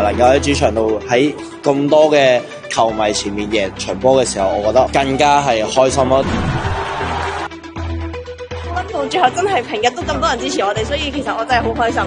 能夠喺主場度喺咁多嘅球迷前面贏場波嘅時候，我覺得更加係開心咯。溫布最後真係平日都咁多人支持我哋，所以其實我真係好開心。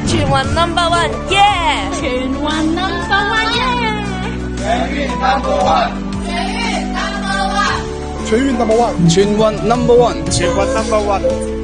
全運 number one， yeah！ 全運 number one， yeah！ 全運 number one， 全運 number one， 全運 number one， 全運 number one。